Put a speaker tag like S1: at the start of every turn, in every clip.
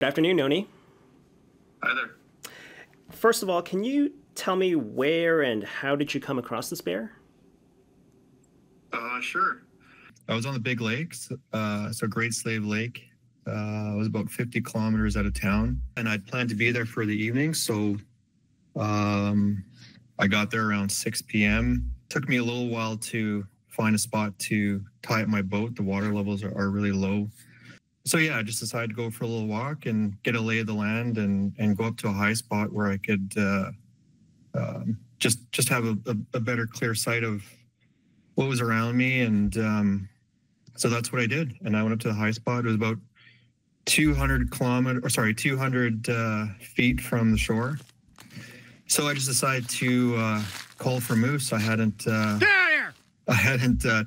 S1: Good afternoon, Noni.
S2: Hi there.
S1: First of all, can you tell me where and how did you come across this bear?
S2: Sure. I was on the big lakes, so Great Slave Lake. I was about 50 kilometers out of town, and I'd planned to be there for the evening. So I got there around 6 p.m. Took me a little while to find a spot to tie up my boat. The water levels are really low. So yeah, I just decided to go for a little walk and get a lay of the land and go up to a high spot where I could just have a better clear sight of what was around me. And so that's what I did. And I went up to the high spot. It was about 200 feet from the shore. So I just decided to call for moose. I hadn't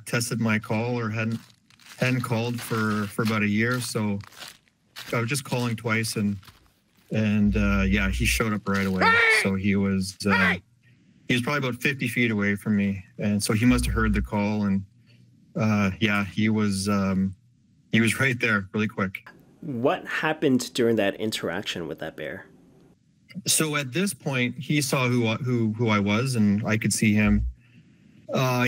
S2: tested my call or hadn't called for about a year. So I was just calling twice and yeah, he showed up right away. Hey! So he was probably about 50 feet away from me. And so he must have heard the call and yeah, he was right there really quick.
S1: What happened during that interaction with that bear?
S2: So at this point, he saw who I was, and I could see him.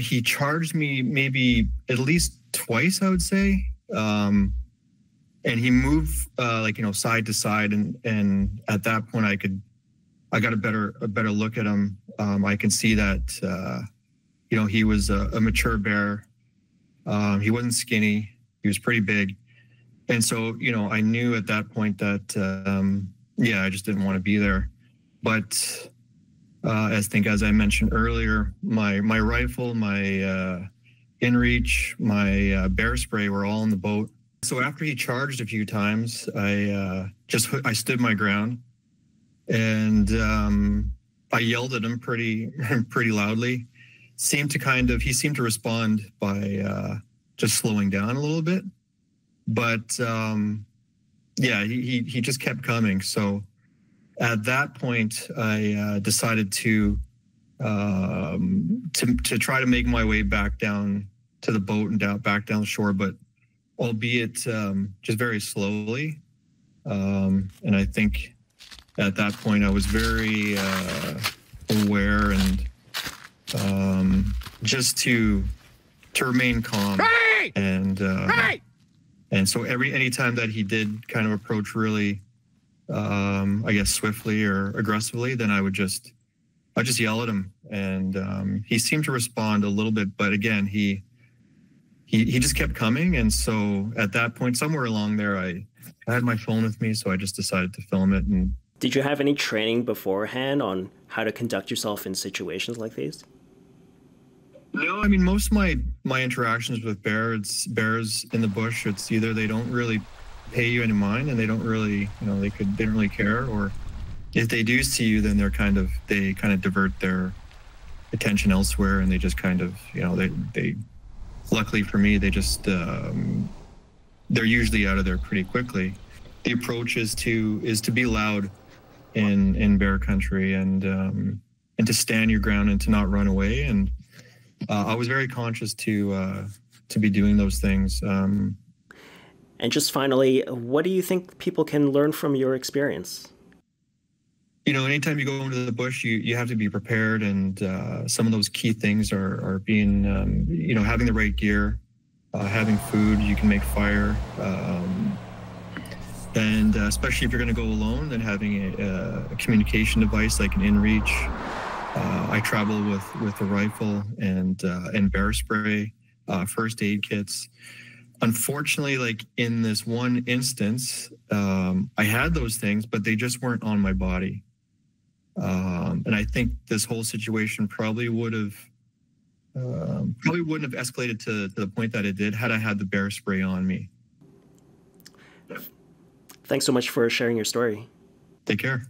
S2: He charged me maybe at least twice, I would say, and he moved side to side, and at that point, I got a better look at him. I can see that he was a mature bear. He wasn't skinny. He was pretty big, and so I knew at that point that. Yeah, I just didn't want to be there. But as I mentioned earlier, my rifle, my inReach, my bear spray were all in the boat. So after he charged a few times, I stood my ground and I yelled at him pretty loudly. He seemed to respond by just slowing down a little bit, but. Yeah, he just kept coming. So at that point, I decided to try to make my way back down to the boat and back down the shore, but albeit just very slowly. And I think at that point I was very aware and just to remain calm.
S3: Hey!
S2: And
S3: hey!
S2: And so any time that he did kind of approach really, I guess swiftly or aggressively, then I'd just yell at him, and he seemed to respond a little bit, but again, he just kept coming, and so at that point, somewhere along there, I had my phone with me, so I just decided to film it. And
S1: did you have any training beforehand on how to conduct yourself in situations like these?
S2: No, I mean, most of my interactions with bears in the bush, it's either they don't really pay you any mind and they don't really, they don't really care, or if they do see you, then they kind of divert their attention elsewhere, and they just kind of, they luckily for me, they just, they're usually out of there pretty quickly. The approach is to be loud in bear country and to stand your ground and to not run away. And I was very conscious to be doing those things.
S1: And just finally, what do you think people can learn from your experience?
S2: Anytime you go into the bush, you have to be prepared, and some of those key things are being, having the right gear, having food, you can make fire, and especially if you're going to go alone, then having a communication device like an inReach. I travel with a rifle and bear spray, first aid kits. Unfortunately, like in this one instance, I had those things, but they just weren't on my body. And I think this whole situation probably wouldn't have escalated to the point that it did had I had the bear spray on me.
S1: Thanks so much for sharing your story.
S2: Take care.